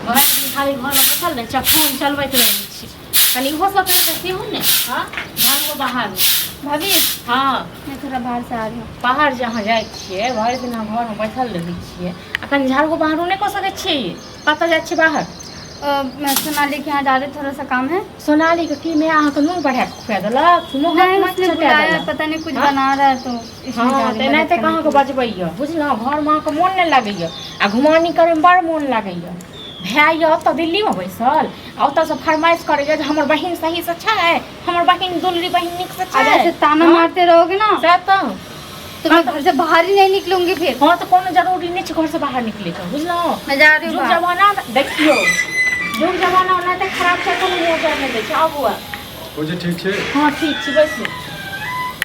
भरि दिन खाली घरमे बैठल रहै छियै, फोन चलबैत रहै छी। कनि इहो सब करके सेहो ने। हाँ झाड़ू बाहर भाभी हाँ मैं थोड़ा बाहर से आ रही हूँ। बाहर जहाँ जाइ छियै भरि दिन अहाँ घरमे बैठल रहै छियै आ कनि झाड़ू बहारू नहि कऽ सकै छियै? कतऽ जाइ छियै बाहर? मैं सोनाली के यहाँ जा रही, थोड़ा सा काम है। सोनाली के की मैं अहाँके नून बढ़ा के खुआ देलक? नहीं, उसने बुलाया, पता नहीं कुछ बना रहा है तो इसलिए जा हाँ रही तऽ हूँ एनाहिते मदद करने अहाँके के लिए। बजबैया बुझलहुँ। घरमे अहाँके मोन नहि लागैया आ घुमानी करैमे बड़ मोन लागैया। भाय यऽ ओतऽ दिल्लीमे बैसल आ ओतऽसँ फरमाइश करैया जे हमर बहिन सही से छै, हमर बहिन दुलरी बहिन नीक से अगर छै। ऐसे ताना मारते रहोगे ना सएह तो मैं घर से बाहर ही नहीं निकलूंगी फिर। हाँ तो कोनो जरूरी नहीं है घर से बाहर निकले का, बुझलहुँ। मैं जा रही हूँ जुग बाहर। जमाना देखियो, जुग जमाना ओनाहिते खराब छै, कोनो मुँह पर नहि दै छै। आबू बुझे ठीक छै। हाँ ठीक छै, बैसू।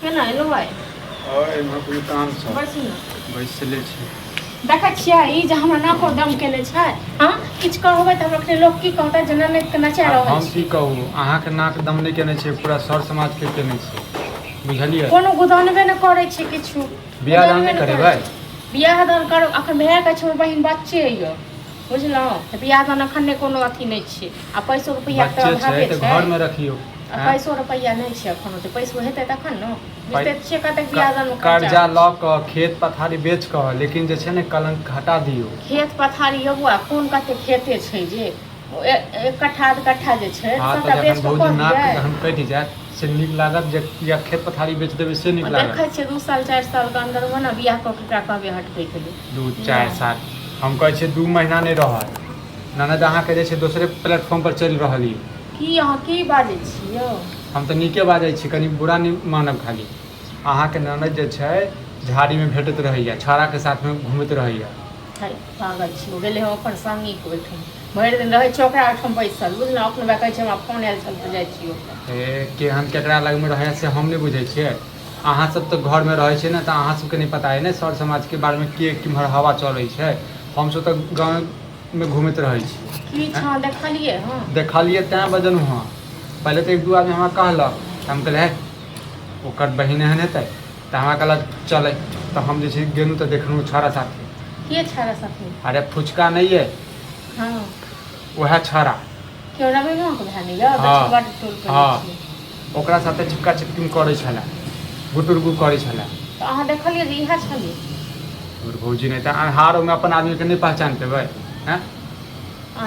केना एलहुँ भाइ? और एम्हर कोनो काम छै? बैसू ने। बैसले छी। देखै छियै ई जे हमरा नाको दम केने छै, हाँ किछु कहबै तऽ हमरा लोक की कहतै जे ननद के नचा रहल हम छी। की कहू, अहाँके नाक दम नहि केने छै, पूरा सर समाज के केने छै, बुझलियै? कोनो गुदानबे नहि करै छै किछु। बियाह दान नहि करेबै? बियाह दान कर अखन भैया कहै छै हमर बहिन बच्चे यऽ, बुझलहुँ। तऽ बियाह दान अखन नहि कोनो अथी नहि छै आ पैसो रुपैआ के बच्चे छै अभावे तऽ छै। घर में रखियो। आ पैसो रुपैआ नहि छै एखन, तऽ पैसो हेतै तखन ने। बुझते छियै कतेक बियाह दान कर्जा लऽ कऽ खेत पथारी बेच कऽ, लेकिन जे छै ने कलंक हटा दियौ। खेत पथारी यौ बुआ, कोन कते खेते छै जे एक कट्ठा आध कट्ठा जे छै हाँ सबटा तऽ बेच जखन कऽ बहुत कऽ नाक दियै। जखन कटि जायत से नीक लागत जे या खेत पथारी बेच देबै से नीक लागत। देखै छियै 2 साल 4 साल के अंदर में ना बियाह कऽ के एकरा कहबे हटबै के लिए। 2-4 साल हम कहै छियै 2 महीना नहि रहत। ननद अहाँके जे छै दोसरे प्लेटफॉर्म पर चलि रहल यऽ। की अहाँ की बाजै छी यौ? हम तऽ नीके बाजै छी, कनि बुरा नहि मानब। खाली अहाँके ननद जे छै झाड़ीमे भेटैत रहैया, छौड़ाके साथमे घूमैत रहैया। है पागल छी, गेलै हम अपन संगी के ओहिठाम भरि दिन रहै छै ओकरा ओहिठाम बैसल, बुझलहुँ। अपने बा कहै छै हमरा फोन आयल छल तऽ जाइ छियै। केहन केकरा लगमे रहैया से हम नहि बुझै छियै। अहाँ सब तऽ घरमे रहै छै ने, तऽ अहाँ सबके नहि पता है ने सर समाजके बारेमे के किम्हर हवा चलै छै। हमसब तऽ गाँवमे घूमैत रहै छी। की छाँ देखलियै? हाँ देखलियै तैँ बजलहुँ हँ। पहिले तऽ 1-2 आदमी हमरा कहलक तऽ हम कहलियै ओकर बहिन एहन हेतै, तऽ हमरा कहलक चलै, तऽ हम जे छै गेलहुँ तऽ देखलहुँ छौड़ा साथे। के छाड़ा साथे? अरे फुचका नहीं है, हाँ वह छौड़ा। केओ रविनो के भाय नहीं यऽ? हाँ, बड़ टोल करै हाँ। छियै। ओकरा साथे चिपका चिपकी करै छलै, गुटुरगु करै छलै। तऽ अहाँ देखलियै जे इएह छलै? और भौजी नहीं तऽ अन्हारोमे अपन आदमीके नहीं पहचान पेबै? हैं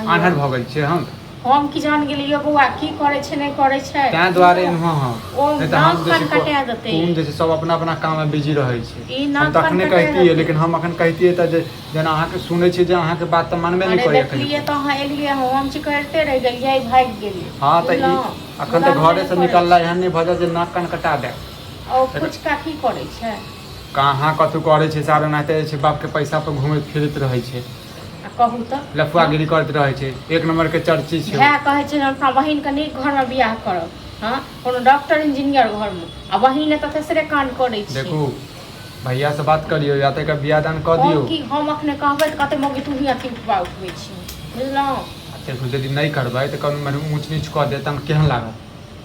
आन्हर भऽ गेल छियै हम की जान गेलियै बौआ की करै छै नहीं करै छै। तैँ दुआरे एनहुँ हम। ओ नहीं तऽ हम नाक कान कटा देतै। कोन जे छै सब अपना अपना काममे बिजी रहै छै। ई हम नाक तऽ कान अखने कटा कहितियै, देतै। लेकिन हम अखन कहितियै तऽ जेना अहाँके सुनै छियै जे अहाँके बात तऽ मानबे नहीं अरे करैया देखलियै कहियो। तऽ अहाँ एलियै हम चिकरते रहि गेलियै, भागि गेलियै। हाँ तऽ ई अखन तऽ घरे से निकलला एहन नहीं भऽ जाए जे नाक कान कटा दे। ओ फुचका की करै छै? कहाँ कथू करै छै, सारा नाते छै बापके पैसा पर घूमैत फिरैत रहै छै, आ कहू तऽ लफुआगिरी करैत रहै छै। 1 नंबर के चर्ची छै। भाय कहै छै अपना बहिनके नीक घरमे बियाह करब, हाँ कोनो डॉक्टर इंजीनियर घरमे, आ बहिन तऽ तेसरे कांड करै छै। देखू भैया से बात करियो या तऽ एकर बियाह दान कऽ दियौ। हम अखने कहबै तऽ कते मौगी तू ही अथी उठबै छी, बुझलहुँ। देखू यदि नहीं करबै तऽ कोनो ऊँच नीच कऽ देत तऽ केहन लागत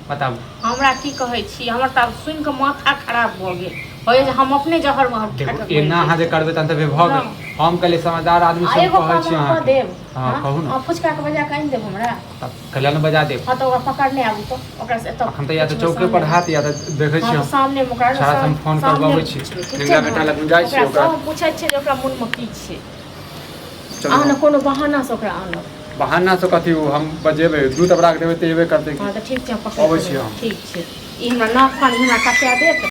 बताबू? हमरा की कहै छी, हमर तऽ सुनि कऽ माथा खराब भऽ गेल होइए जे हम अपने जहर में देखू एना अहाँ जे करबै तहन तऽ भऽ गेल। हम कहलिए समझदार आदमी सब एगो कहै छी काम अहाँ कऽ देब। हाँ कहू ना। फुचका के बजा के आनि देब हमरा। तब कल्याण बजा देब। हाँ तो ओकरा पकड़ने आबू तो ओकरा से एतऽ अखन तऽ या तऽ चौके पर हाथ या तऽ देखै छी हाँ हम सामने में ओकरा सारा हम फोन करबाबै छी। निंगा बेटा लग जाइ छी ओकरा पूछै छै जे ओकरा मन में की छै। चलू अहाँ ने कोनो बहाना से ओकरा आनब। बहाना से कथी हम बजेबै, दूध बड़ा के देबै तऽ एबे करतै। हाँ तो ठीक छै, अबै छी हम। ठीक छै। ई हमरा नाक कान हमरा कटा देत।